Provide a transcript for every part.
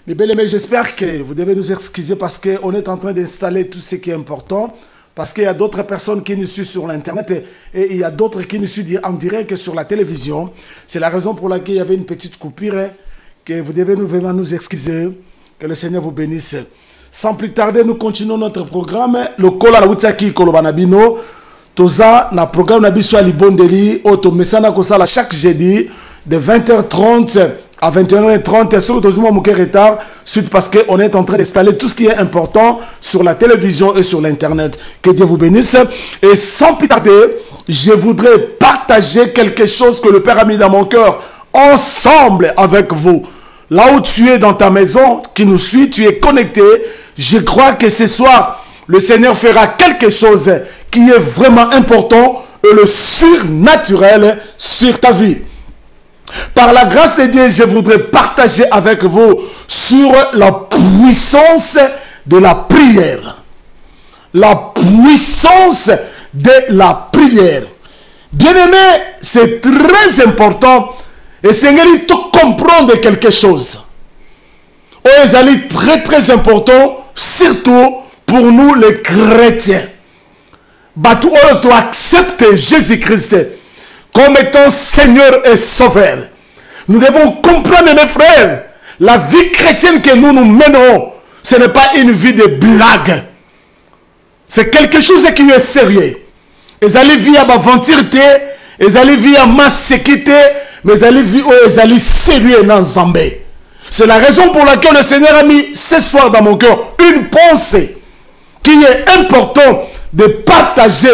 Mes belles-aimés, j'espère que vous devez nous excuser parce qu'on est en train d'installer tout ce qui est important. Parce qu'il y a d'autres personnes qui nous suivent sur l'Internet et il y a d'autres qui nous suivent en direct sur la télévision. C'est la raison pour laquelle il y avait une petite coupure que vous devez vraiment nous excuser. Que le Seigneur vous bénisse. Sans plus tarder, nous continuons notre programme. Le Kola Wutaki Kolobanabino. Toza, na programme Nabiso Alibondeli. Oto Mesana Kosala chaque jeudi de 20h30 à 21h30. Sur toujours mon retard. Suite parce qu'on est en train d'installer tout ce qui est important sur la télévision et sur l'Internet. Que Dieu vous bénisse. Et sans plus tarder, je voudrais partager quelque chose que le Père a mis dans mon cœur ensemble avec vous. Là où tu es dans ta maison, qui nous suit, tu es connecté. Je crois que ce soir, le Seigneur fera quelque chose qui est vraiment important et le surnaturel sur ta vie. Par la grâce de Dieu, je voudrais partager avec vous sur la puissance de la prière. La puissance de la prière. Bien-aimé, c'est très important. Et Seigneur, il te comprendre quelque chose. Oh, c'est très très important, surtout pour nous les chrétiens. Batou, tu acceptes Jésus-Christ comme étant Seigneur et Sauveur. Nous devons comprendre, mes frères, la vie chrétienne que nous menons, ce n'est pas une vie de blague. C'est quelque chose qui est sérieux. Ils allaient vivre à aventurité, ils allaient vivre à ma sécurité, mais ils allaient vivre sérieux dans Zambé. C'est la raison pour laquelle le Seigneur a mis ce soir dans mon cœur une pensée qui est importante de partager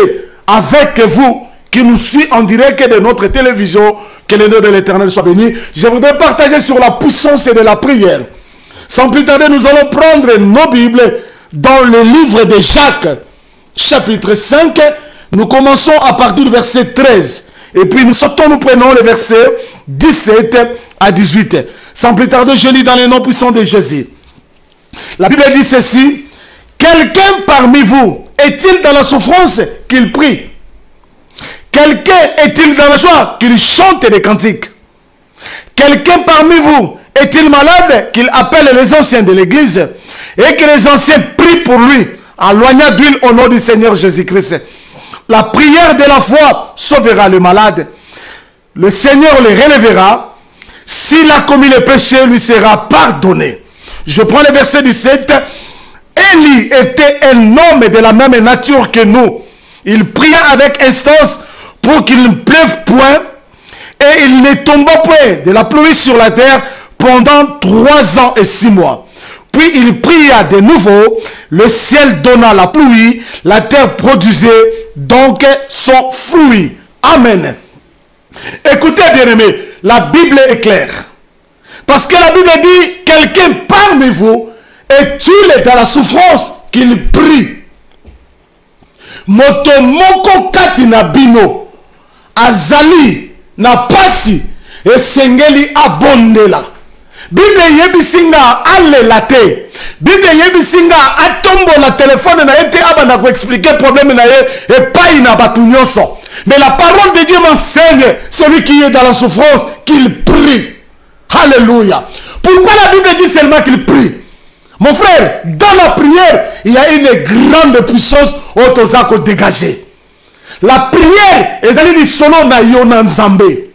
avec vous qui nous suit en direct de notre télévision. Que le nom de l'Éternel soit béni. Je voudrais partager sur la puissance de la prière. Sans plus tarder, nous allons prendre nos Bibles dans le livre de Jacques, chapitre 5. Nous commençons à partir du verset 13. Et puis nous sautons, nous prenons les versets 17 à 18. Sans plus tarder, je lis dans le nom puissant de Jésus. La Bible dit ceci. Quelqu'un parmi vous est-il dans la souffrance qu'il prie? Quelqu'un est-il dans la joie qu'il chante des cantiques? Quelqu'un parmi vous est-il malade qu'il appelle les anciens de l'église et que les anciens prient pour lui en loignant d'huile au nom du Seigneur Jésus-Christ? La prière de la foi sauvera le malade. Le Seigneur le relèvera. S'il a commis le péché, lui sera pardonné. Je prends le verset 17. Élie était un homme de la même nature que nous. Il pria avec instance pour qu'il ne pleuve point et il ne tomba point de la pluie sur la terre pendant 3 ans et 6 mois. Puis il pria de nouveau, le ciel donna la pluie, la terre produisait donc son fruit. Amen. Écoutez, bien-aimés, la Bible est claire. Parce que la Bible dit, quelqu'un parmi vous est-il dans la souffrance qu'il prie? Moto moko kati na bino azali na pasi esengeli abondela. Bible yebisinga alela te. Bible yebisinga atombo la téléphone na ete abanda ko expliquer problème na ye et pas ina batu nyonso. Mais la parole de Dieu m'enseigne, celui qui est dans la souffrance qu'il prie. Alléluia. Pourquoi la Bible dit seulement qu'il prie? Mon frère, dans la prière, il y a une grande puissance autosako dégagée. La prière, ezali li solo na yo na Nzambe.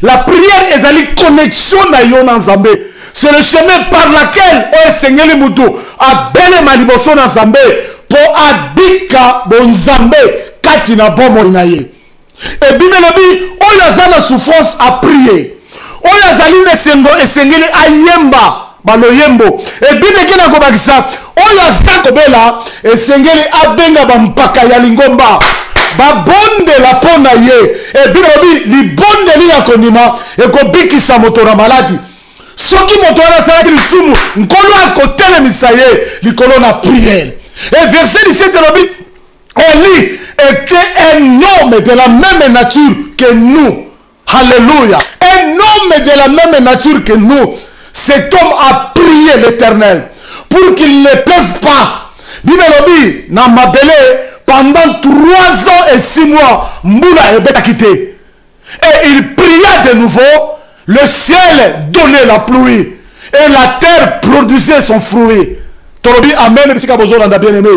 La prière, ezali connexion na yo na Nzambe. C'est le chemin par lequel o esengeli mutu abele maliboso na Nzambe po abika bo Nzambe kati na bomo na ye. Et Bible lobi, o yaza na souffrance à prier. O yazali nesengo esengeli ayemba baloyembo. Et Bible kina ko bakisa, o yaza kobela esengeli abenga bampaka ya lingomba. Babonde la pona ye. Et bilobi li bonde li yakonima e ko bikisa motora maladi. Soki motora salaki lisumu nkolo akotele misaye likolo na prière. Et verset 17 lobi, Élie était un homme de la même nature que nous. Alléluia. Un homme de la même nature que nous. Cet homme a prié l'Éternel pour qu'il ne pleuve pas. Bible lobi na mabele pendant 3 ans et 6 mois, Moula est quitté. Et il pria de nouveau, le ciel donnait la pluie. Et la terre produisait son fruit. Tolobi, amen, bien-aimé.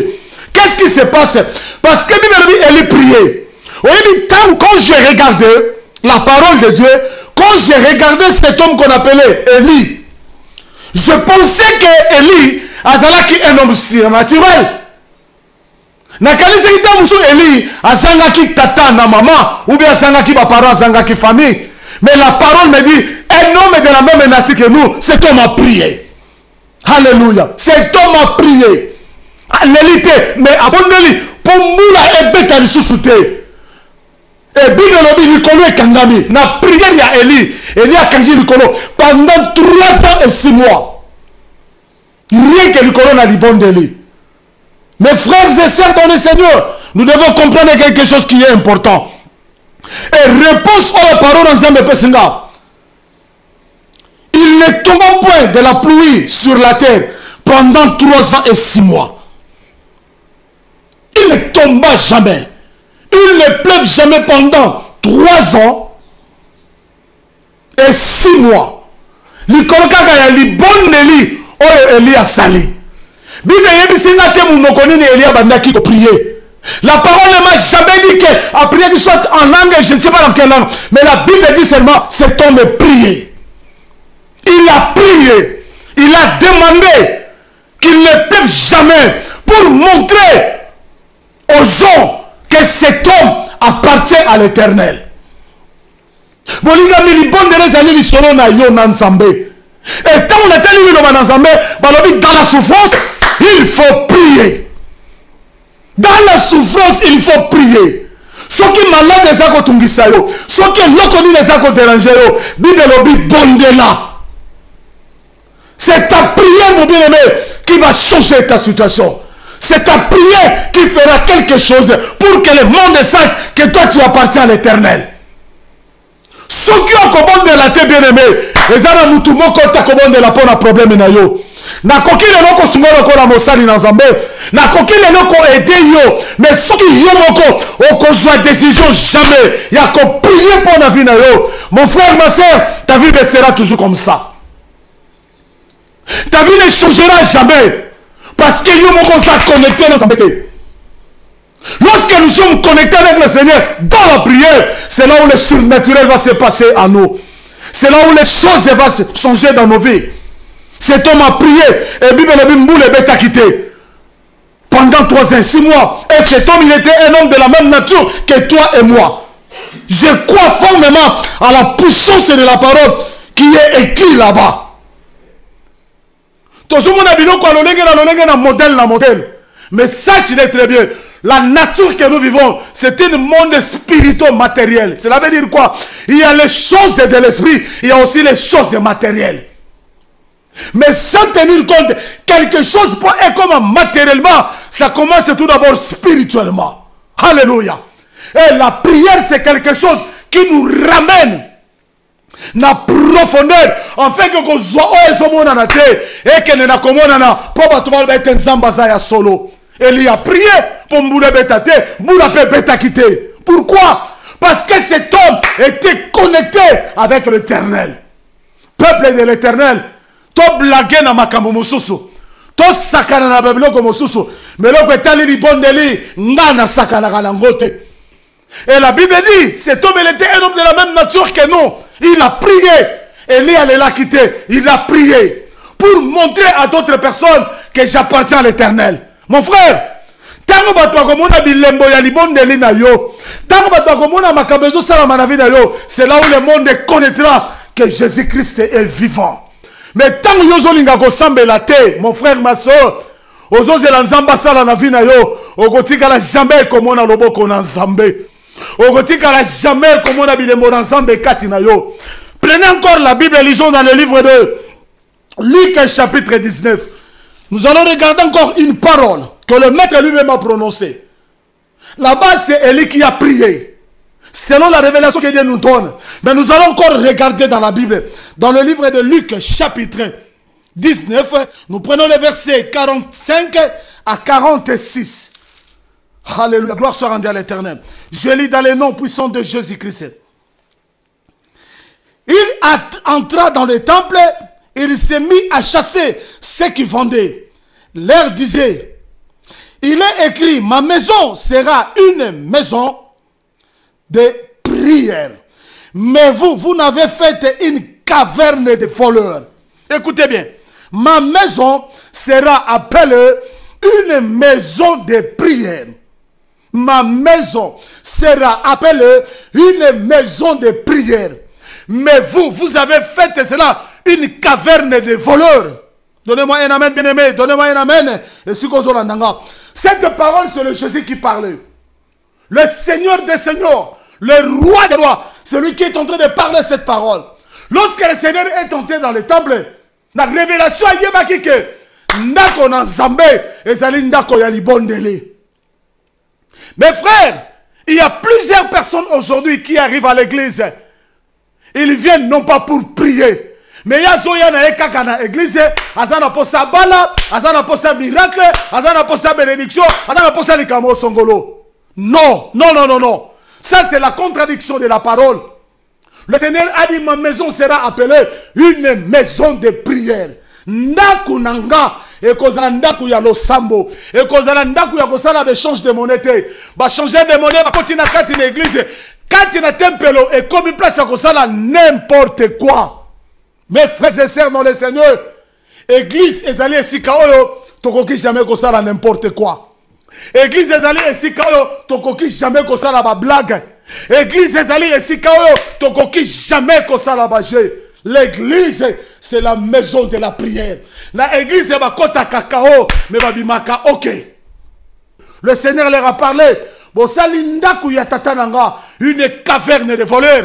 Qu'est-ce qui se passe? Parce que Élie priait. Quand j'ai regardé la parole de Dieu, quand j'ai regardé cet homme qu'on appelait Élie, je pensais que Élie azalaki un homme surnaturel. Nakalisi kita musu Élie azangaki tata na maman ou bien azangaki ba parents azangaki famille. Mais la parole me dit un homme de la même nature que nous, cet homme a prié. Alléluia. Cet homme a prié. L'élite, mais abondeli pour moula et beta li susute. Et Bible lobi likolo et kangami. Na prière ya Élie. Élie a kangi likolo pendant 3 ans et 6 mois. Rien que likolo na libondeli. Mes frères et sœurs dans le Seigneur, nous devons comprendre quelque chose qui est important. Et réponse aux paroles dans un Pesinga. Il ne tomba point de la pluie sur la terre pendant 3 ans et 6 mois. Il ne tomba jamais. Il ne pleuve jamais pendant 3 ans et 6 mois. Likolokaka ya libondeli oyo Élie a sali. Bible yebisinga te munokoni ni Élie abandaki ko prier. La parole ne m'a jamais dit qu'à prier qu'il soit en langue, je ne sais pas dans quelle langue, mais la Bible dit seulement cet homme est prié. Il a prié, il a demandé qu'il ne pleuve jamais pour montrer aux gens que cet homme appartient à l'Éternel. Et quand on était dans la souffrance, il faut prier. Dans la souffrance, il faut prier. Ceux qui malades les ako tungisa yo, ceux qui lokoni les ako déranger yo, Bible lobi bondela. C'est ta prière, mon bien-aimé, qui va changer ta situation. C'est ta prière qui fera quelque chose pour que le monde sache que toi tu appartiens à l'Éternel. Ceux qui ont commandé la terre, bien-aimé, les ana mutu moko ta commandé la pona problème na yo. Na kokile loko sungolo ko la mosali na Nzambe. Na kokile loko aider yo, mais ceux qui yo moko okozwa décision jamais. Ya ko prier pour la vie na yo. Mon frère, ma soeur, ta vie restera toujours comme ça. Ta vie ne changera jamais. Parce que yo moko sa connecté dans sa bête. Lorsque nous sommes connectés avec le Seigneur dans la prière, c'est là où le surnaturel va se passer à nous. C'est là où les choses vont changer dans nos vies. Cet homme a prié et Bible a quitté pendant 3 ans, 6 mois. Et cet homme, il était un homme de la même nature que toi et moi. Je crois formellement à la puissance de la parole qui est écrite là-bas. Tout le monde a dit un modèle. Mais sachez très bien, la nature que nous vivons, c'est un monde spirituel-matériel. Cela veut dire quoi? Il y a les choses de l'esprit, il y a aussi les choses matérielles. Mais sans tenir compte, quelque chose pour être comme matériellement, ça commence tout d'abord spirituellement. Alléluia. Et la prière, c'est quelque chose qui nous ramène na profondeur, en fait que nous soyons et que nous sommes pour être un zambazaya solo. Il a prié pour Mboula Betate, Mboula Beta quitté. Pourquoi? Parce que cet homme était connecté avec l'Éternel. Peuple de l'Éternel, to blague na makambo mosusu, to sakana na babiloko mosusu, mais l'autre est li bondeli, ngana sakana na ngote. Et la Bible dit, cet homme il était un homme de la même nature que nous. Il a prié. Élie allait la quitter. Il a prié pour montrer à d'autres personnes que j'appartiens à l'Éternel. Mon frère, c'est là où le monde connaîtra que Jésus-Christ est vivant. Mais tant que mon frère, ma soeur, jamais comme on a le boko na Nzambe. Jamais comme on a bilembo na Nzambe katina yo. Prenez encore la Bible et lisons dans le livre de Luc chapitre 19. Nous allons regarder encore une parole que le maître lui-même a prononcée. Là-bas, c'est Élie qui a prié. Selon la révélation que Dieu nous donne. Mais nous allons encore regarder dans la Bible. Dans le livre de Luc chapitre 19, nous prenons les versets 45 à 46. Alléluia, gloire soit rendue à l'Éternel. Je lis dans les noms puissants de Jésus-Christ. Il entra dans le temple il s'est mis à chasser ceux qui vendaient. Leur disait, il est écrit, ma maison sera une maison de prière. Mais vous n'avez fait une caverne de voleurs. Écoutez bien, ma maison sera appelée une maison de prière. Ma maison sera appelée une maison de prière. Mais vous avez fait cela une caverne de voleurs. Donnez-moi un amen, bien-aimé. Donnez-moi un amen. Et si cette parole, c'est le Jésus qui parlait. Le Seigneur des Seigneurs, le Roi des Rois, celui qui est en train de parler cette parole. Lorsque le Seigneur est entré dans le temple, la révélation a yebaki que ndako na Nzambe ezali ndako ya libondeli. Mes frères, il y a plusieurs personnes aujourd'hui qui arrivent à l'église. Ils viennent non pas pour prier. Mais il y a dans l'église, azana posa bala, azana posa miracle, azana posa bénédiction, azana posa likamo songolo. Non, non, non, non, non. Ça c'est la contradiction de la parole. Le Seigneur a dit, ma maison sera appelée une maison de prière. Ndaku nanga, et kozala ndaku ya losambo, et kozala ndaku ya kosala échange de monnaie. Ba changer de monnaie, ba continuer à kati l'église, kati na tempelo, et comme une place à kosala n'importe quoi. Mes frères et sœurs dans le Seigneur, église ezali esika oyo, tokoki jamais kosala n'importe quoi. Église ezali esika oyo, tokoki jamais kosala ba blague. Église ezali esika oyo, tokoki jamais kosala ba jeu. L'église, c'est la maison de la prière. L'église, c'est bakota kakao, mais babimaka ok. Le Seigneur leur a parlé. Une caverne de voleurs.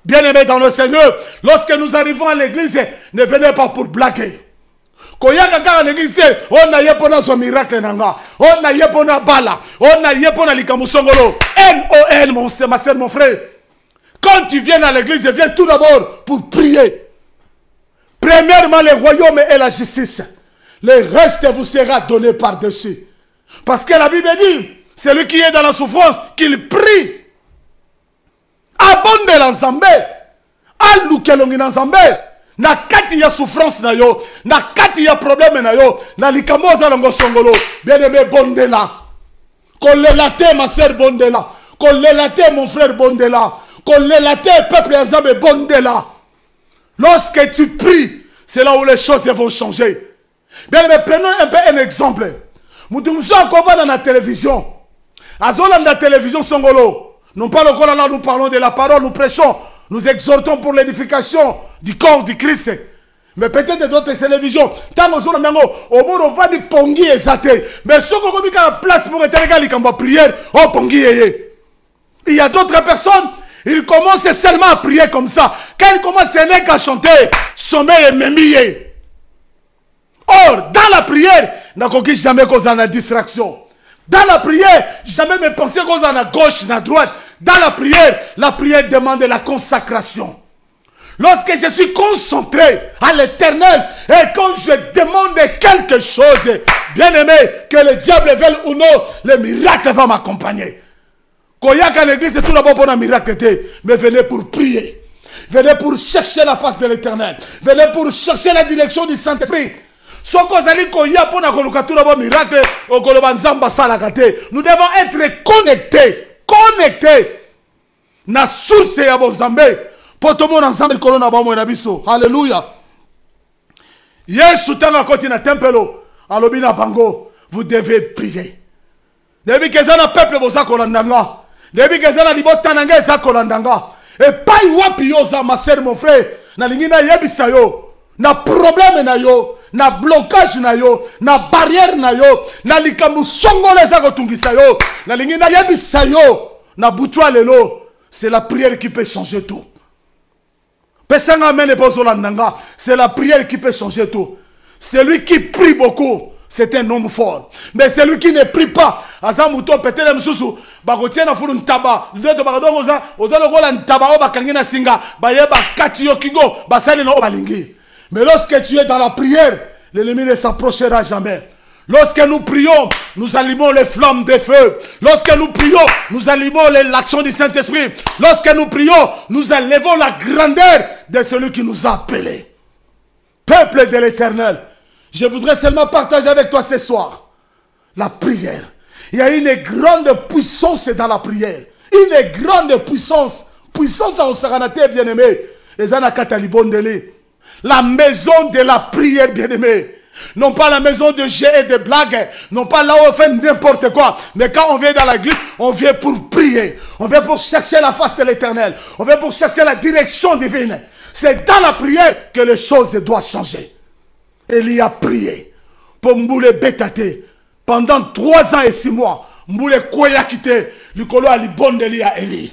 Bien-aimés dans le Seigneur, lorsque nous arrivons à l'église, ne venez pas pour blaguer. Quand il y a l'église, on a yepona son miracle nanga, on a yepona bala, on a yepona likamusongolo. NON, ma soeur, mon frère. Quand tu viens à l'église, viens tout d'abord pour prier. Premièrement, le royaume et la justice. Le reste vous sera donné par-dessus. Parce que la Bible dit, celui qui est dans la souffrance, qu'il prie. Abonde l'ensemble. Aloukelongi l'ensemble. Na kati ya souffrance na yo. Na kati ya problème na yo. Na likamoza longo songolo. Bien-aimé, bondela. Kolelate, ma soeur, bondela. Kolelate, mon frère, bondela. Kolelate, peuple ensemble, bondela. Lorsque tu pries, c'est là où les choses vont changer. Bien, mais prenons un peu un exemple. Nous sommes encore dans la télévision. Dans la télévision, Songolo. Non pas le là, nous parlons de la parole, nous prêchons, nous exhortons pour l'édification du corps du Christ. Mais peut-être d'autres télévisions. Tant que nous avons au monde, on va dire pongi et zate. Mais si on a la place pour être en prière, on pongi et il y a d'autres personnes. Il commence seulement à prier comme ça. Quand il commence à chanter, sommeil et mémillé. Or, dans la prière, n'a jamais cause de distraction. Dans la prière, jamais me penser cause à gauche, à droite. Dans la prière demande la consacration. Lorsque je suis concentré à l'éternel et quand je demande quelque chose, bien aimé, que le diable veuille ou non, le miracle va m'accompagner. Quand il y a l'église, c'est tout d'abord pour un miracle, mais venez pour prier. Venez pour chercher la face de l'éternel. Venez pour chercher la direction du Saint-Esprit. Nous devons être connectés. Connectés. Na source ya bonzambe. Pour tout le monde ensemble, alléluia. Yesu tanga koti na tempelo. Alobina bango. Vous devez prier. Depuis que ça peuple bosa kolandanga. Depuis que ça libota nanga sa kolandanga. Et pas wapi yo za ma sœur mon frère. Na lingina yebisa yo. Na problème na yo. Na blocage na yo. Na barrière na yo. Na likambu songole za kotungisa yo. Na lingina yebisa yo. Na butwa lelo. C'est la prière qui peut changer tout. C'est la prière qui peut changer tout. Celui qui prie beaucoup, c'est un homme fort. Mais celui qui ne prie pas, mais lorsque tu es dans la prière, l'ennemi ne s'approchera jamais. Lorsque nous prions, nous allumons les flammes de feu. Lorsque nous prions, nous allumons l'action du Saint-Esprit. Lorsque nous prions, nous élevons la grandeur de celui qui nous a appelés. Peuple de l'Éternel, je voudrais seulement partager avec toi ce soir la prière. Il y a une grande puissance dans la prière. Une grande puissance. Puissance au Saranaté, bien-aimé. La maison de la prière, bien-aimé. Non pas la maison de jeux et de blagues. Non pas là où on fait n'importe quoi. Mais quand on vient dans l'église, on vient pour prier. On vient pour chercher la face de l'Éternel. On vient pour chercher la direction divine. C'est dans la prière que les choses doivent changer. Élie a prié pour Mboule Bétate pendant 3 ans et 6 mois. Mboule Koya quitté. Likolo a libondeli à Élie.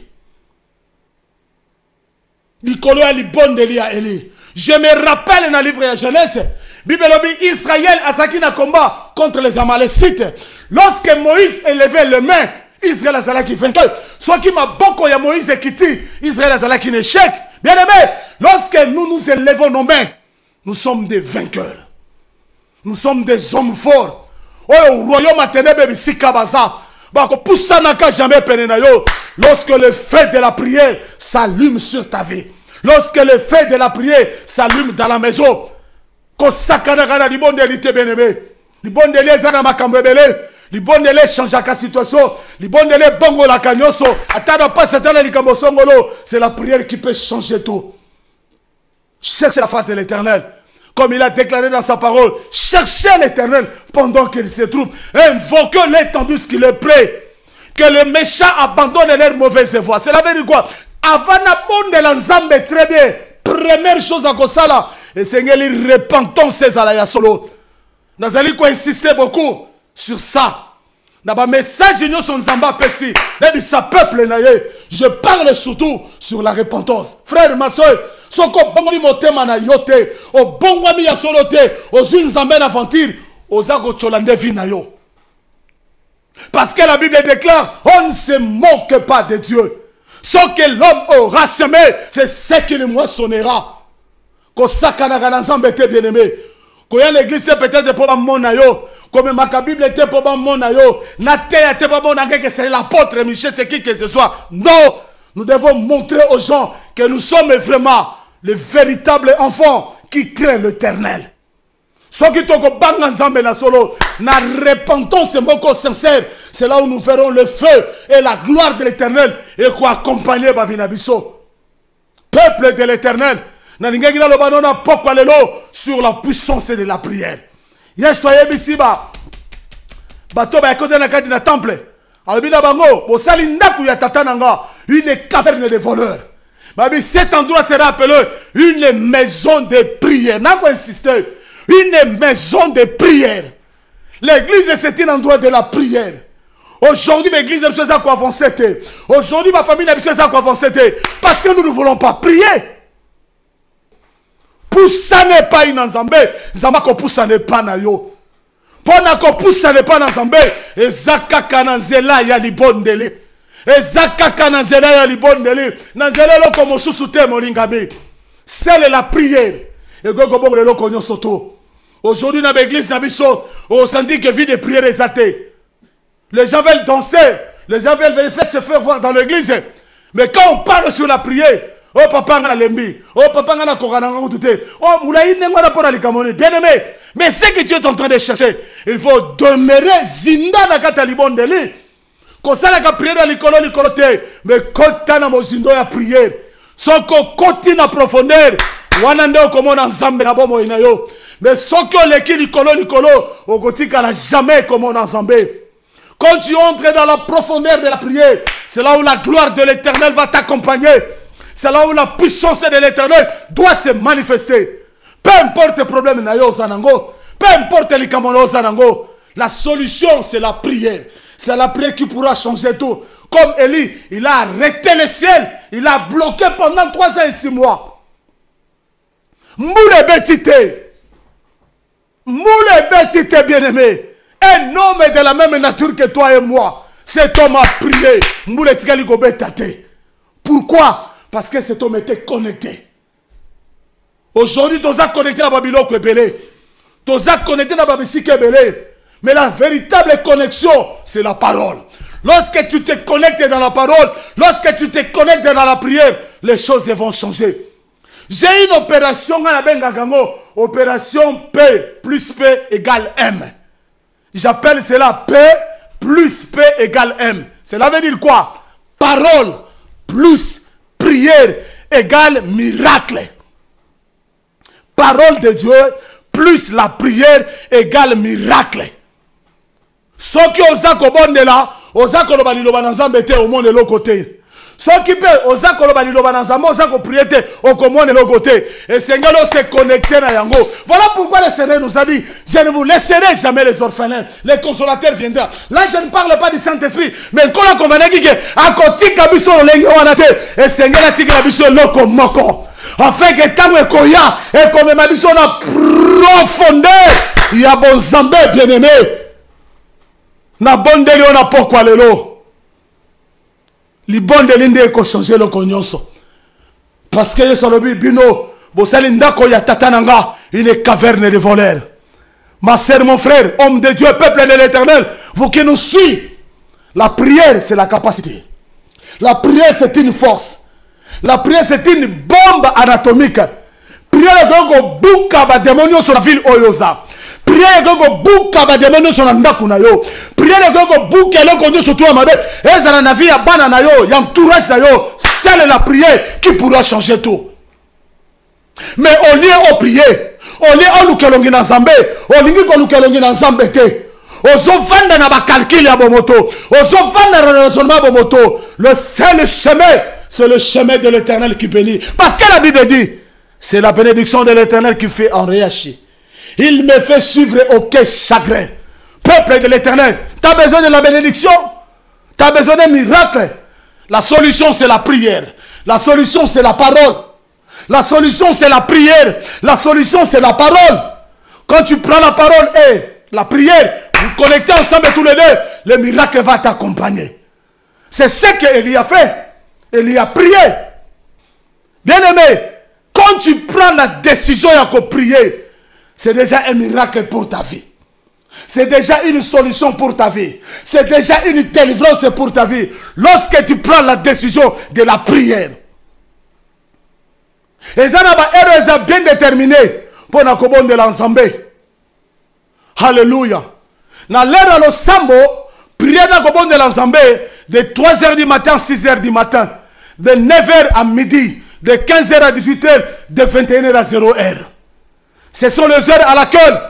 Likolo a libondeli à Élie. Je me rappelle dans le livre de Genèse, Bible dit Israël a saki na combat contre les Amalécites. Lorsque Moïse élevait les mains, Israël a zalaki vainqueur. Soit qui m'a beaucoup ya Moïse quitté, Israël a zalaki échec. Bien aimé, lorsque nous élevons nos mains, nous sommes des vainqueurs. Nous sommes des hommes forts. Au royaume aténébé bisikabaza. Lorsque le feu de la prière s'allume sur ta vie, lorsque le feu de la prière s'allume dans la maison, c'est la prière qui peut changer tout. Cherche la face de l'Éternel. Comme il a déclaré dans sa parole, cherchez l'Éternel pendant qu'il se trouve. Invoquez-le tandis qu'il est prêt. Que les méchants abandonnent leurs mauvaises voies. Cela veut dire quoi? Avant de l'ensemble, très bien. Première chose à Kosala, et Seigneur, il repentons ces alayas solo. Nous allons insister beaucoup sur ça. Dans le message de son Zamba Pessi, sa peuple, je parle surtout sur la repentance. Frère, ma soeur, soko bongoli motema na yote o bongwami ya solote o zinzambe na aventure ozako cholande vinayo. Parce que la Bible déclare on ne se moque pas de Dieu. Ce que l'homme aura semé, c'est ce qu'il moissonnera. Ko sakana kana nzambe te bien-aimé. Ko ya l'église peut-être pour mona yo, comme ma Bible était pour mona yo, na te ya te pour mona que c'est l'apôtre Michel c'est qui que ce soit. Non, nous devons montrer aux gens que nous sommes vraiment les véritables enfants qui craignent l'Éternel. Ceux qui t'ont banga nzambe na solo, na repentance moko sincère, c'est là où nous verrons le feu et la gloire de l'Éternel et quoi accompagner Bavinabiso. Peuple de l'Éternel, na ningengina lo banona pokwa lelo sur la puissance de la prière. Yes soyez bisiba. Bato ba ekote na kati na temple. Albina bango, bo sali ndaku ya tatananga, une caverne de voleurs. Cet endroit sera appelé une maison de prière. N'a pas insisté. Une maison de prière. L'église, c'est un endroit de la prière. Aujourd'hui, l'église n'a pas quoi avancer. Aujourd'hui, ma famille n'a pas quoi avancer. Parce que nous ne voulons pas prier. Poussa n'est pas une ensemble. Zamba ko poussa n'est pas na yo. Pona ko poussa n'est pas na ensemble. Et zaka kananzela ya libondele. C'est la prière. Aujourd'hui, dans l'église, on s'en dit que vie de prière est athée. Les gens veulent danser. Les gens veulent se faire voir dans l'église. Mais quand on parle sur la prière, oh papa, on a lembi. Oh papa, on a korana. Oh, moulaï, on a pas la bien aimé. Mais ce que tu es en train de chercher, il faut demeurer zinda na katalibondeli. Kosala ka prière likolo te, mais kota na mozindo ya prière. Soko koti na profondeur, wana nde okomona nzambe na bomo inayo. Mais soko leki likolo, okotika na jamais komona nzambe. Quand tu entres dans la profondeur de la prière, c'est là où la gloire de l'Éternel va t'accompagner. C'est là où la puissance de l'Éternel doit se manifester. Peu importe le problème nayo zanango, peu importe les kamono zanango, la solution c'est la prière. C'est la prière qui pourra changer tout. Comme Élie, il a arrêté le ciel. Il a bloqué pendant 3 ans et 6 mois. Moule Betite. Moule Betite, bien-aimé. Un homme de la même nature que toi et moi. Cet homme a prié. Moule Tikaligo Betate. Pourquoi? Parce que cet homme était connecté. Aujourd'hui, tu as connecté à Babylone Kwebele. Tu as connecté à Babylone Kwebele. Mais la véritable connexion, c'est la parole. Lorsque tu te connectes dans la parole, lorsque tu te connectes dans la prière, les choses vont changer. J'ai une opération, opération P plus P égale M. J'appelle cela P plus P égale M. Cela veut dire quoi? Parole plus prière égale miracle. Parole de Dieu plus la prière égale miracle. Ce qui osa kobonde là, osa koloba liloba na nzambe te au monde de l'autre côté. Ce qui peut osa koloba liloba na nzambe osa ko prier te au monde de l'autre côté. Et Seigneur se connecter na yango. Voilà pourquoi le Seigneur nous a dit, je ne vous laisserai jamais les orphelins. Les consolateurs viendront. Là je ne parle pas du Saint-Esprit, mais quand on a convaincu que à côté kabiso lengi wana te, et Seigneur a tika biso loko moko. Enfin que tango ekoya et comme ma biso na profondeur, il y a bon Zambé bien-aimé. Na bondeli on a pourquoi lelo. Li bondeli nde ko changer le konyonso. Parce que yeso lobi bino bosali ndako ya tatananga une caverne de voleurs. Ma sœur, mon frère, homme de Dieu, peuple de l'Éternel, vous qui nous suivez, la prière c'est la capacité. La prière c'est une force. La prière c'est une bombe anatomique. Prière go buka ba démonios sur la ville Oyoza. Prière go buka ba démonios sur la ndaku na yo. Prière go buka le conduit sur toi mabe. Ezana na vie ya bana na yo, ya entourage na yo. C'est la prière qui pourra changer tout. Mais au lieu de prier, au lieu de lukelongi na nzambe, au lieu de lukelongi na nzambe te. Ozovanda na ba calcul ya bomoto. Ozovanda na raisonnement bomoto. Le seul chemin, c'est le chemin de l'Éternel qui bénit. Parce que la Bible dit, c'est la bénédiction de l'Éternel qui fait enrichir. Il me fait suivre aucun chagrin. Peuple de l'Éternel, tu as besoin de la bénédiction? Tu as besoin d'un miracle? La solution, c'est la prière. La solution, c'est la parole. La solution, c'est la prière. La solution, c'est la parole. Quand tu prends la parole et la prière, vous connectez ensemble tous les deux, le miracle va t'accompagner. C'est ce qu'Élie a fait. Élie a prié. Bien aimé, quand tu prends la décision de prier, c'est déjà un miracle pour ta vie. C'est déjà une solution pour ta vie. C'est déjà une délivrance pour ta vie. Lorsque tu prends la décision de la prière. Et ça n'a bien déterminé pour la commande de l'ensemble. Alléluia. Dans l'heure à l'ensemble, prière la commande de l'ensemble de 3h du matin à 6h du matin. De 9h à midi. De 15h à 18h. De 21h à 0h. Ce sont les heures à laquelle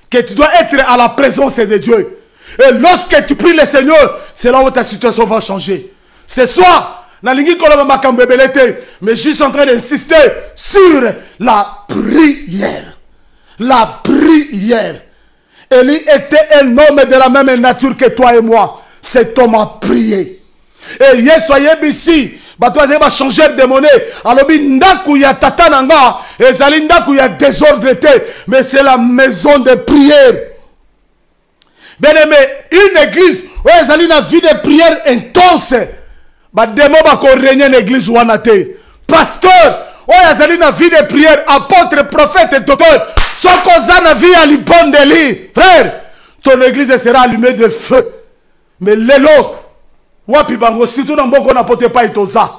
que tu dois être à la présence de Dieu. Et lorsque tu pries le Seigneur, c'est là où ta situation va changer. Ce soir, mais je suis en train d'insister sur la prière. La prière. Élie était un homme de la même nature que toi et moi. Cet homme a prié. Et hier, soyez ici. Batouazé va changer de monnaie. Alors, ndaku ya tatananga. Et zali ndaku ya désordre. Mais c'est la maison de prière. Bien aimé, une église où ils ont une vie de prière intense. Bah, démon va régner l'église ou anate. Pasteur, où ils ont une vie de prière, apôtre, prophète et docteur. Soit qu'on a une vie à l'ibon de lit. Frère, ton église sera allumée de feu. Mais l'élo, wapi bango, surtout dans beaucoup n'apporte pas itoza.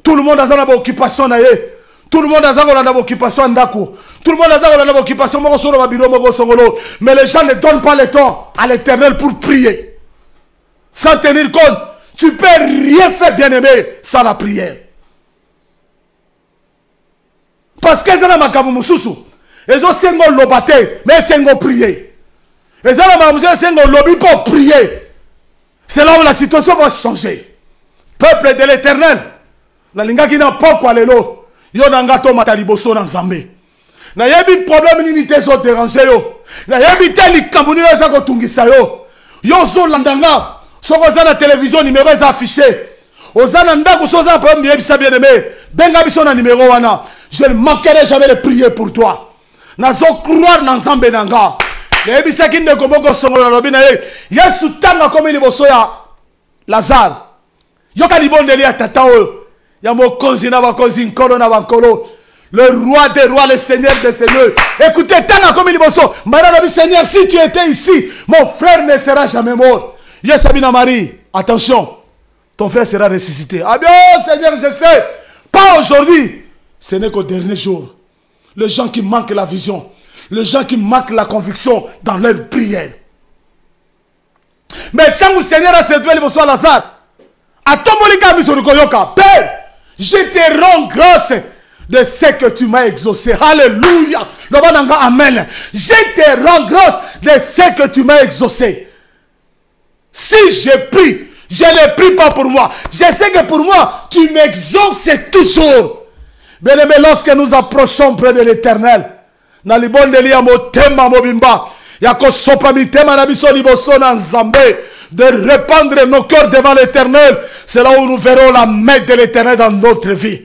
Tout le monde a une occupation na ye. Tout le monde a une occupation ndako. Tout le monde a une occupation moko solo ba bureau moko songolo. Mais les gens ne donnent pas le temps à l'Éternel pour prier. Sans tenir compte, tu peux rien faire, bien-aimé, sans la prière. Parce que c'est la makamu mususu. Ils ont sengo lobate, mais sengo prier. Ils ont la makamu sengo lobi pour prier. C'est là où la situation va changer. Peuple de l'Éternel, na linga ki na poko alelo, yo nanga to mataliboso na nzambe. Na yebi problème ni te so déranger yo. Na yebi te likambuni yo za ko tungisa yo. Yo zo landanga, soko za na télévision numéro za affiché. Ozana ndako so za problème yebisa bien aimé. Benga biso na numéro wana. Je ne manquerai jamais de prier pour toi. Na zo croire na nzambe nanga. Yebisa ki ndeko boko songolo lobi na ye. Yesu tanga comme il boso ya Lazare. Yoka libondeli ya tata oyo. Ya mokonzi na bakonzi nkolo na bankolo. Le roi des rois, le seigneur des seigneurs. Écoutez, tanga comme il boso. Madame le Seigneur, si tu étais ici, mon frère ne sera jamais mort. Yes, Abina Marie, attention. Ton frère sera ressuscité. Ah bien, Seigneur, je sais. Pas aujourd'hui. Ce n'est qu'au dernier jour. Les gens qui manquent la vision, les gens qui manquent la conviction dans leur prière. Mais quand le Seigneur a séduit le bonsoir Lazare, à ton Père, je te rends grâce de ce que tu m'as exaucé. Alléluia. Amen. Je te rends grâce de ce que tu m'as exaucé. Si je prie, je ne prie pas pour moi. Je sais que pour moi, tu m'exauces toujours. Bien aimé, lorsque nous approchons près de l'Éternel, dans le bon délire, de répandre nos cœurs devant l'Éternel, c'est là où nous verrons la main de l'Éternel dans notre vie.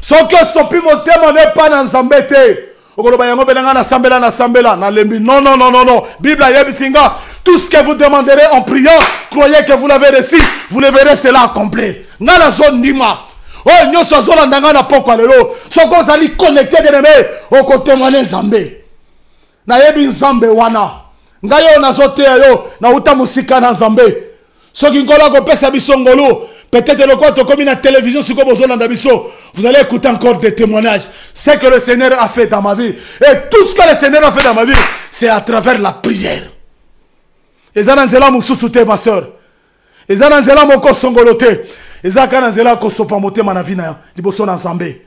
Son cœur sopi motema n'est pas dans Zambete. Non, non, non, non, non. Bible Yebisinga, tout ce que vous demanderez en priant, croyez que vous l'avez reçu, vous le verrez cela accompli. Dans la zone Nima. Oh, nous sommes dans la poko lelo. So ko zali connecté bien aimé au côté moné Zambé. Na yebi Nzambe wana. Ngayo na zote yo na uta musika na Zambé. So ki ngola ko pesa bisongolo. Peut-être le quoi comme une télévision sur vous allez écouter encore des témoignages. Ce que le Seigneur a fait dans ma vie. Et tout ce que le Seigneur a fait dans ma vie, c'est à travers la prière. Et ça n'anzela mususu ma soeur. Et ça n'anzela moko songolote. Et ça n'anzela ko sopamote manavina liboso na Zambé.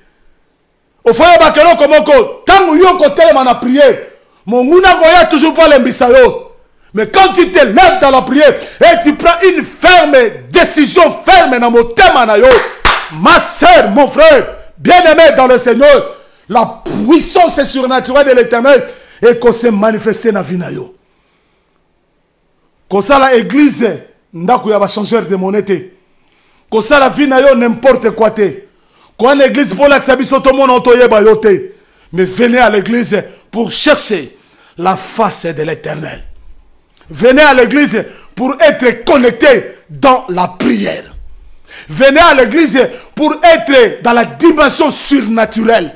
Au foyer bakelo komoko tangu yo ko telema na prière. Mon nguna voya toujours pas l'embisa yo. Mais quand tu te lèves dans la prière et tu prends une ferme décision, ferme dans mon thème, ma soeur, mon frère, bien-aimé dans le Seigneur, la puissance surnaturelle de l'Éternel est qu'on s'est manifesté dans la vie. Comme ça, l'église, ndaku ya ba changeur de monnaie. Comme ça, la vie n'importe quoi. Quand l'église pour l'accès, tout le monde entoyé bayote. Mais venez à l'église pour chercher la face de l'Éternel. Venez à l'église pour être connecté dans la prière. Venez à l'église pour être dans la dimension surnaturelle.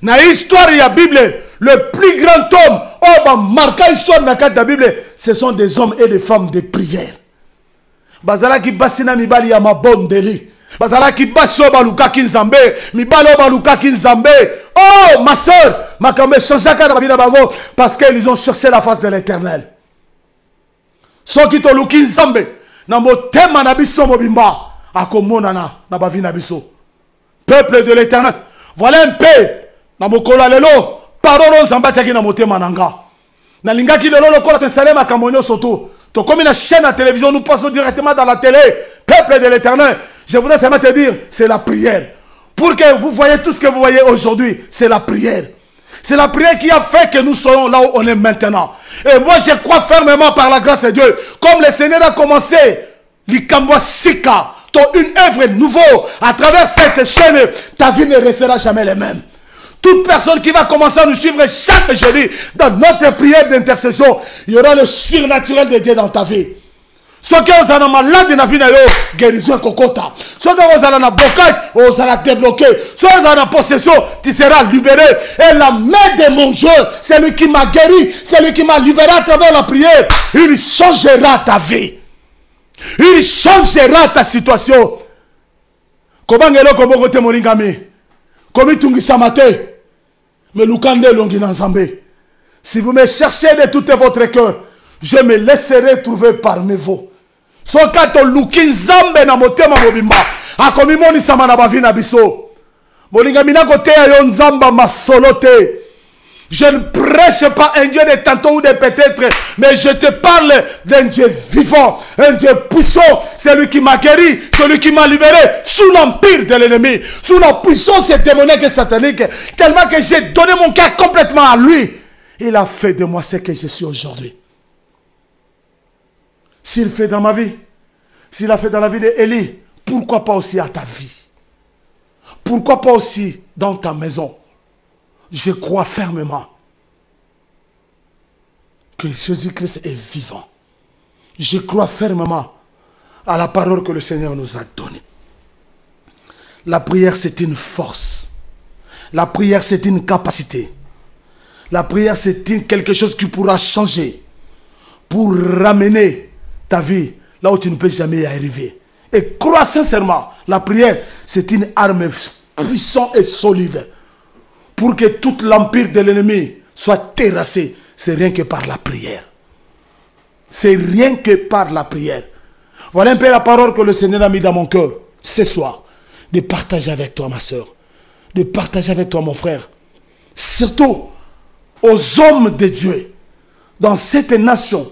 Dans l'histoire de la Bible, le plus grand homme, marqué l'histoire de la Bible, ce sont des hommes et des femmes de prière. Bazala ki basina mibali ya mabondeli. Bazala ki baso baluka kinzambe, mibali baluka kinzambe. Oh, ma soeur, ma kambe changeaka na bina bango parce qu'ils ont cherché la face de l'Éternel. Soki to luki nzambe na motema na biso mobimba akomonana na bavina biso. Peuple de l'Éternel, voilà un peu na mokola lelo parolo nzamba tiaki na motema nanga. Na lingaki lelo lokola te salema kamonyo soto. To comme une chaîne à télévision, nous passons directement dans la télé. Peuple de l'Éternel, je voudrais seulement te dire, c'est la prière. Pour que vous voyez tout ce que vous voyez aujourd'hui, c'est la prière. C'est la prière qui a fait que nous soyons là où on est maintenant. Et moi, je crois fermement par la grâce de Dieu. Comme le Seigneur a commencé, l'Ikambwa Sika, une œuvre nouvelle à travers cette chaîne, ta vie ne restera jamais la même. Toute personne qui va commencer à nous suivre chaque jeudi dans notre prière d'intercession, il y aura le surnaturel de Dieu dans ta vie. Ceux qui sont malades dans la vie, guérison kokota. Ceux qui sont en blocage, on sera débloqué. Ceux qui sont en possession, tu seras libéré. Et la main de mon Dieu, c'est lui qui m'a guéri, c'est lui qui m'a libéré à travers la prière. Il changera ta vie. Il changera ta situation. Comment est-ce que vous avez moringami? Comment tu samate? Mais lukande longi nanzambe. Si vous me cherchez de tout votre cœur, je me laisserai trouver parmi vous. Sokato luki nzambe na motema mobimba. Akomi moni sama na bavi na biso. Molingami na kote ya nzamba masolote. Je ne prêche pas un Dieu de tantôt ou de peut-être, mais je te parle d'un Dieu vivant, un Dieu puissant, celui qui m'a guéri, celui qui m'a libéré sous l'empire de l'ennemi, sous la puissance démoniaque et satanique, tellement que j'ai donné mon cœur complètement à lui. Il a fait de moi ce que je suis aujourd'hui. S'il fait dans ma vie, s'il a fait dans la vie d'Élie, pourquoi pas aussi à ta vie? Pourquoi pas aussi dans ta maison? Je crois fermement que Jésus-Christ est vivant. Je crois fermement à la parole que le Seigneur nous a donnée. La prière, c'est une force. La prière, c'est une capacité. La prière, c'est quelque chose qui pourra changer pour ramener ta vie là où tu ne peux jamais y arriver. Et crois sincèrement, la prière, c'est une arme puissant et solide pour que tout l'empire de l'ennemi soit terrassé. C'est rien que par la prière. C'est rien que par la prière. Voilà un peu la parole que le Seigneur a mis dans mon cœur ce soir. De partager avec toi, ma soeur. De partager avec toi, mon frère. Surtout aux hommes de Dieu dans cette nation.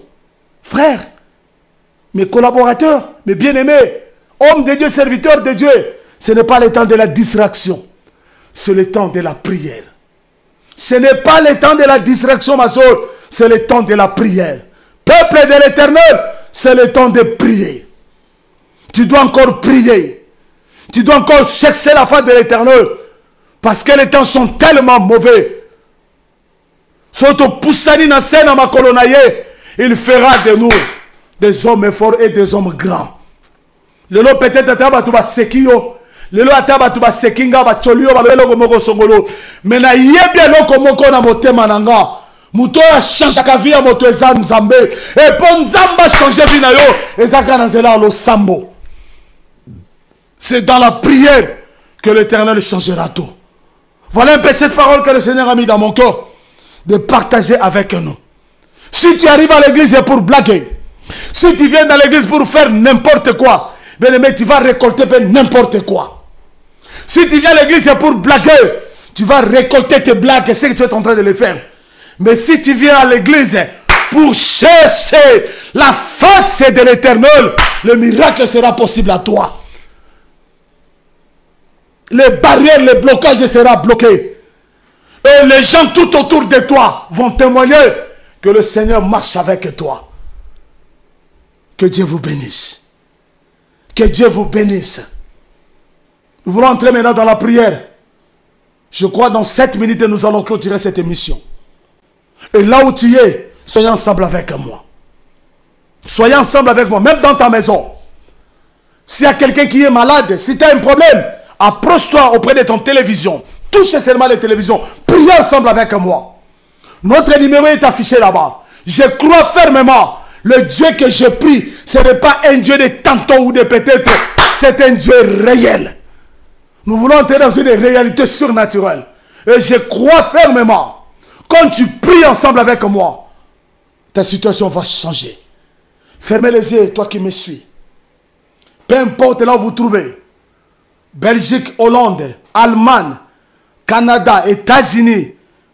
Frères, mes collaborateurs, mes bien-aimés, hommes de Dieu, serviteurs de Dieu, ce n'est pas le temps de la distraction. C'est le temps de la prière. Ce n'est pas le temps de la distraction, ma soeur. C'est le temps de la prière. Peuple de l'Éternel, c'est le temps de prier. Tu dois encore prier. Tu dois encore chercher la face de l'Éternel. Parce que les temps sont tellement mauvais. Soto poussani na scène à ma colonaye, il fera de nous des hommes forts et des hommes grands. Le lot peut-être à Tabatuba Sekio. Le lot à Tabatuba Sekinga, Bacholio, Babelo, Moko Songolo. Mais na yebia loko moko na motema nanga. Muto a changé la vie à moto ezam Nzambe. Et bon Nzamba changer vie na yo. Ezaka na zela lo sambo. C'est dans la prière que l'Éternel changera tout. Voilà un peu cette parole que le Seigneur a mis dans mon cœur. De partager avec nous. Si tu arrives à l'église, c'est pour blaguer. Si tu viens dans l'église pour faire n'importe quoi, bien aimé, tu vas récolter n'importe quoi. Si tu viens à l'église, c'est pour blaguer. Tu vas récolter tes blagues, c'est ce que tu es en train de les faire. Mais si tu viens à l'église pour chercher la face de l'Éternel, le miracle sera possible à toi. Les barrières, les blocages seront bloqués. Et les gens tout autour de toi vont témoigner que le Seigneur marche avec toi. Que Dieu vous bénisse. Que Dieu vous bénisse. Nous voulons entrer maintenant dans la prière. Je crois dans 7 minutes nous allons clôturer cette émission. Et là où tu es, soyez ensemble avec moi. Soyez ensemble avec moi, même dans ta maison. S'il y a quelqu'un qui est malade, si tu as un problème, approche-toi auprès de ton télévision. Touche seulement les télévisions. Priez ensemble avec moi. Notre numéro est affiché là-bas. Je crois fermement. Le Dieu que je prie, ce n'est pas un Dieu de tantôt ou de peut-être. C'est un Dieu réel. Nous voulons entrer dans une réalité surnaturelle. Et je crois fermement. Quand tu pries ensemble avec moi, ta situation va changer. Fermez les yeux, toi qui me suis. Peu importe là où vous trouvez. Belgique, Hollande, Allemagne, Canada, États-Unis,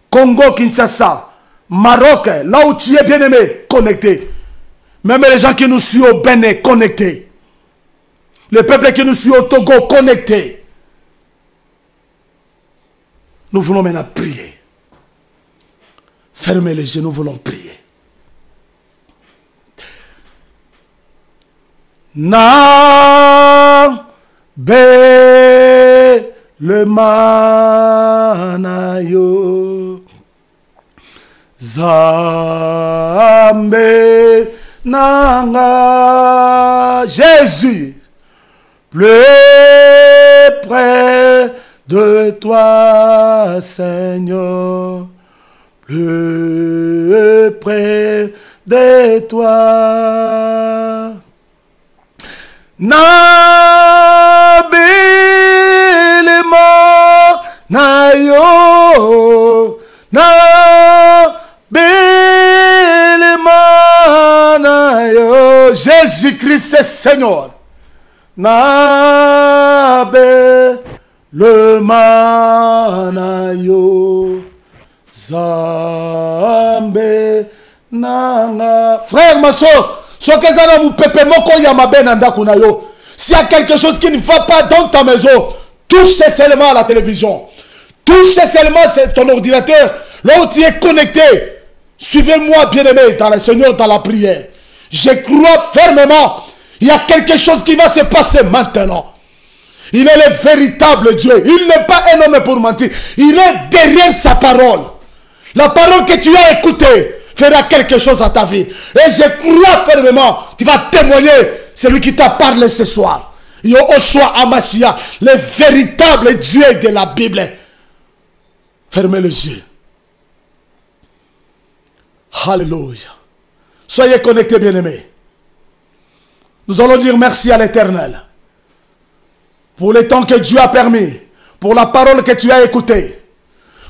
Congo, Kinshasa, Maroc, là où tu es bien aimé, connecté. Même les gens qui nous suivent au Bénin, connectés. Le peuple qui nous suit au Togo, connecté. Nous voulons maintenant prier. Fermez les yeux, nous voulons prier. Na be le manayo Zambe nanga Jésus plus près de toi Seigneur plus près de toi Nabilemo nayo Nabilemo nayo Jésus-Christ Seigneur Nabilemo nayo Zambe nanga frère ma soeur s'il y a quelque chose qui ne va pas dans ta maison, touche seulement à la télévision. Touche seulement ton ordinateur. Là où tu es connecté. Suivez-moi, bien-aimé, dans le Seigneur, dans la prière. Je crois fermement. Il y a quelque chose qui va se passer maintenant. Il est le véritable Dieu. Il n'est pas un homme pour mentir. Il est derrière sa parole. La parole que tu as écoutée fera quelque chose à ta vie. Et je crois fermement, tu vas témoigner, celui qui t'a parlé ce soir. Yoshua Amashia, le véritable Dieu de la Bible. Fermez les yeux. Alléluia. Soyez connectés, bien-aimés. Nous allons dire merci à l'Éternel pour le temps que Dieu a permis, pour la parole que tu as écoutée.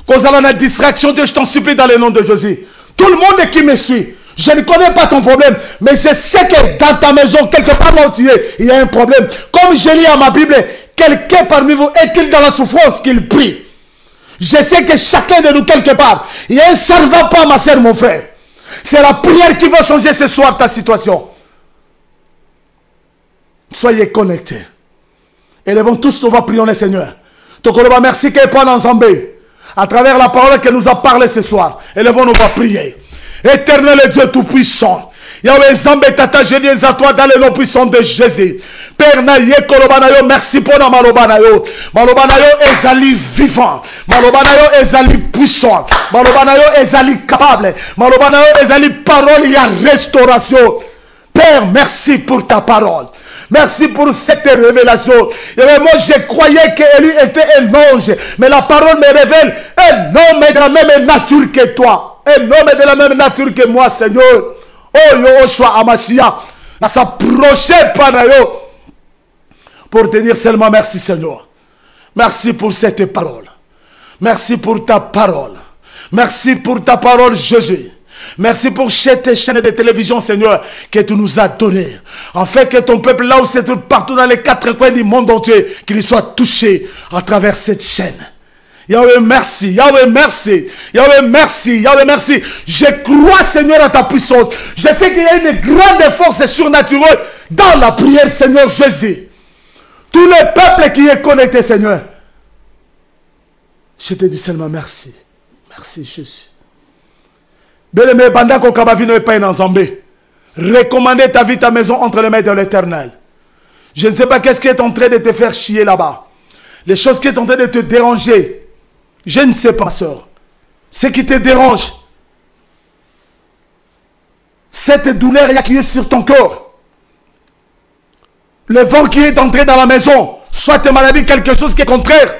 Cause à la distraction, Dieu, je t'en supplie dans le nom de Jésus. Tout le monde qui me suit, je ne connais pas ton problème, mais je sais que dans ta maison, quelque part là où tu es, il y a un problème. Comme je lis à ma Bible, quelqu'un parmi vous est-il dans la souffrance qu'il prie? Je sais que chacun de nous, quelque part, il y a un ça ne va pas, ma soeur, mon frère. C'est la prière qui va changer ce soir ta situation. Soyez connectés. Élevons tous, nous va prier le Seigneur. Tokoloba, merci qu'il pas ensemble. À travers la parole que nous a parlé ce soir, élevons, nous va prier. Éternel Dieu Tout-Puissant, Yahweh Zambé Tata, je viens à toi dans le nom puissant de Jésus. Père Naye Kolobanayo, merci pour la Malobanayo. Malobanayo ezali vivant. Malobanayo ezali puissant. Malobanayo ezali capable. Malobanayo ezali parole, il y a restauration. Père, merci pour ta parole. Merci pour cette révélation. Et moi, je croyais qu'Élie était un ange. Mais la parole me révèle un homme de la même nature que toi. Un homme de la même nature que moi, Seigneur. Oh, yo, Oshua Amashia. À s'approcher, Panayo. Pour te dire seulement merci, Seigneur. Merci pour cette parole. Merci pour ta parole. Merci pour ta parole, Jésus. Merci pour cette chaîne de télévision, Seigneur, que tu nous as donné. En fait, que ton peuple, là où c'est tout, partout dans les quatre coins du monde entier, qu'il soit touché à travers cette chaîne. Yahweh, merci. Yahweh, merci. Yahweh, merci. Yahweh, merci. Je crois, Seigneur, à ta puissance. Je sais qu'il y a une grande force surnaturelle dans la prière, Seigneur Jésus. Tout le peuple qui est connecté, Seigneur. Je te dis seulement merci. Merci, Jésus. Bien-aimé, Bandako Kabavino et Pain en Zambé. Recommandez ta vie, ta maison entre les mains de l'Éternel. Je ne sais pas qu'est-ce qui est en train de te faire chier là-bas. Les choses qui sont en train de te déranger. Je ne sais pas, sœur. Ce qui te dérange. Cette douleur qui est sur ton corps. Le vent qui est entré dans la maison. Soit une maladie, quelque chose qui est contraire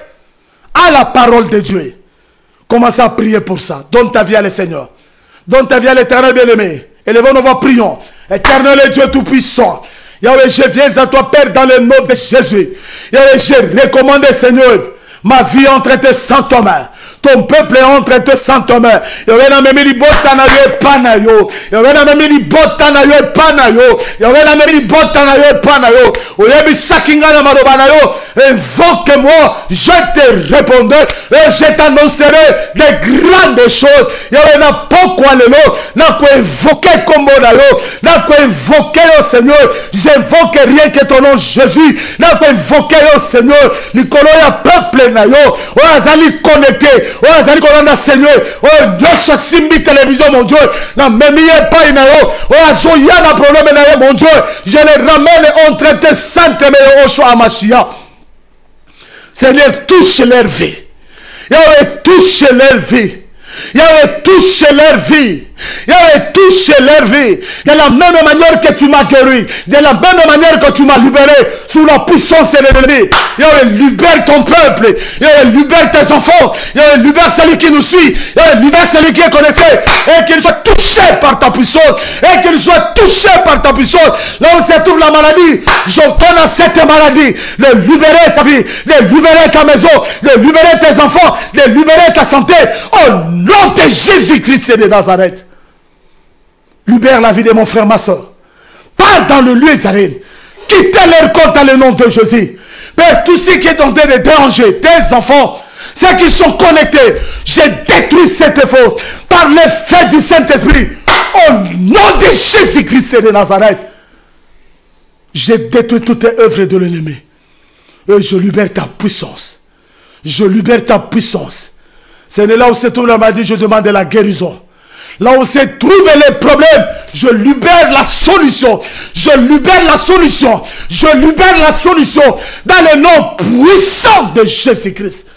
à la parole de Dieu. Commence à prier pour ça. Donne ta vie à le Seigneur. Donne ta vie à l'Éternel bien-aimé. Élevons nos voix, prions. Éternel Dieu Tout-Puissant. Yahweh, je viens à toi, Père, dans le nom de Jésus. Yahweh, je recommande, Seigneur, ma vie entre tes saintes mains. Ton peuple est entre tes saintes mains. Yahweh, na memeli botanayo e panayo. Yahweh, na memeli botanayo e panayo. Yahweh, na memeli botanayo e panayo. Oyebi sakinga na marobanayo. Invoque-moi, je te répondrai et je t'annoncerai des grandes choses. Yahweh, na pourquoi le lot, na quoi invoquer comme bonayo, na quoi invoquer au Seigneur. J'invoque rien que ton nom Jésus. Na quoi invoquer au Seigneur. L'icolo ya peuple na yo. Oazali connecté. Oh, Zali Kolanda Seigneur, oh, Dieu Simbi télévision, mon Dieu, n'a même pas une oh, Azoya n'a problème, mon Dieu, je les ramène entre tes saintes mains, Oshua Amashia. Seigneur, touche leur vie. Yahweh, touche leur vie. Yahweh, touche leur vie. Yahweh, touche leur vie. De la même manière que tu m'as guéri, de la même manière que tu m'as libéré sous la puissance de l'ennemi. Yahweh, libère ton peuple. Yahweh, libère tes enfants. Yahweh, libère celui qui nous suit. Yahweh, libère celui qui est connecté. Et qu'il soit touché par ta puissance. Et qu'il soit touché par ta puissance. Là où se trouve la maladie, j'entends à cette maladie de libérer ta vie, de libérer ta maison, de libérer tes enfants, de libérer ta santé. Au nom de Jésus-Christ de Nazareth. Libère la vie de mon frère, ma soeur. Parle dans le lieu Israël. Quittez leur corps dans le nom de Jésus. Père, tout ce qui est en train de déranger tes enfants, ceux qui sont connectés, je détruis cette force par le fait du Saint-Esprit. Au nom de Jésus-Christ de Nazareth. Je détruis toutes les œuvres de l'ennemi. Et je libère ta puissance. Je libère ta puissance. C'est là où se trouve la maladie, je demande la guérison. Là où se trouvent les problèmes, je libère la solution. Je libère la solution. Je libère la solution dans le nom puissant de Jésus-Christ.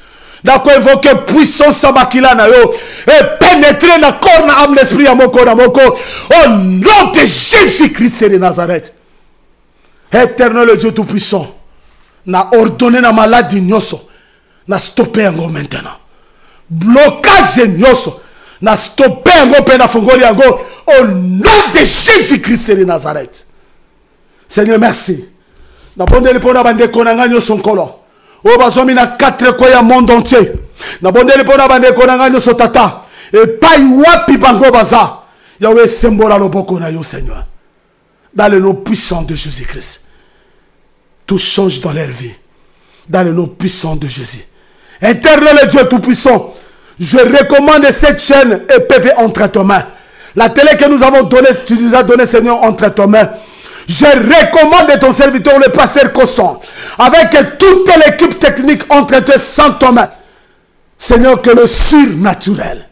D'accord, invoquer puissance à Makila Nayo et pénétrer dans le corps, dans l'esprit, à mon corps, au nom de Jésus-Christ de Nazareth. Éternel Dieu Tout-Puissant, n'a ordonné la maladie nyoso, n'a stoppé encore maintenant. Blocage nyoso. Na stoppé ngo pe na fongoli ngo au nom de Jésus-Christ de Nazareth. Seigneur, merci. Na bonde le pona bande konanga nyo sonkolo. Oh, bazomi na 4 koya monde entier. Na bondeli pona bande konanga nyoso tata. Et pas wapi bango baza. Yahweh sembola loboko na yo Seigneur. Dans le nom puissant de Jésus-Christ. Tout change dans leur vie. Dans le nom puissant de Jésus. Éternel Dieu Tout-Puissant, je recommande cette chaîne EPV entre tes mains. La télé que nous avons donnée, tu nous as donné Seigneur entre tes mains. Je recommande ton serviteur, le pasteur Constant, avec toute l'équipe technique entre tes saintes mains. Seigneur, que le surnaturel,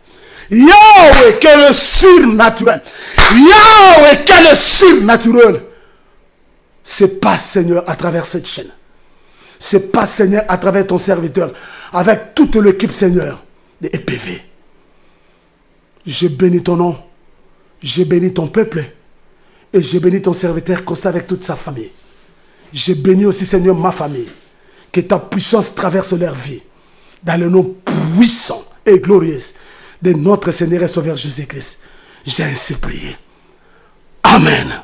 Yahweh, que le surnaturel, Yahweh, que le surnaturel se passe, Seigneur, à travers cette chaîne. Se passe, Seigneur, à travers ton serviteur, avec toute l'équipe, Seigneur, de EPV. Je bénis ton nom, je bénis ton peuple, et je bénis ton serviteur Constant avec toute sa famille. Je bénis aussi, Seigneur, ma famille. Que ta puissance traverse leur vie. Dans le nom puissant et glorieux de notre Seigneur et Sauveur Jésus-Christ. J'ai ainsi prié. Amen.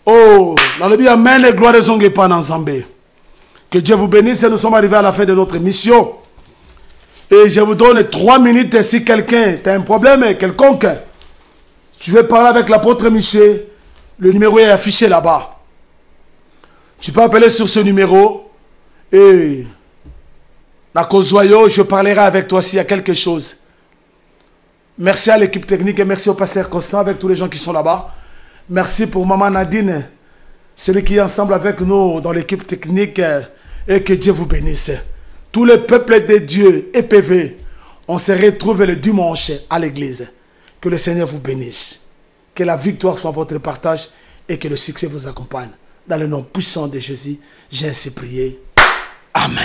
Oh, dans le bien, Amen et gloire aux ongles pas dans Zambé. Que Dieu vous bénisse et nous sommes arrivés à la fin de notre mission. Et je vous donne 3 minutes si quelqu'un a un problème quelconque. Tu veux parler avec l'apôtre Michel. Le numéro est affiché là-bas. Tu peux appeler sur ce numéro et je parlerai avec toi s'il y a quelque chose. Merci à l'équipe technique et merci au pasteur Constant avec tous les gens qui sont là-bas. Merci pour Maman Nadine, celui qui est ensemble avec nous dans l'équipe technique, et que Dieu vous bénisse. Tous les peuples de Dieu, EPV, on se retrouve le dimanche à l'église. Que le Seigneur vous bénisse. Que la victoire soit votre partage et que le succès vous accompagne. Dans le nom puissant de Jésus, j'ai ainsi prié. Amen.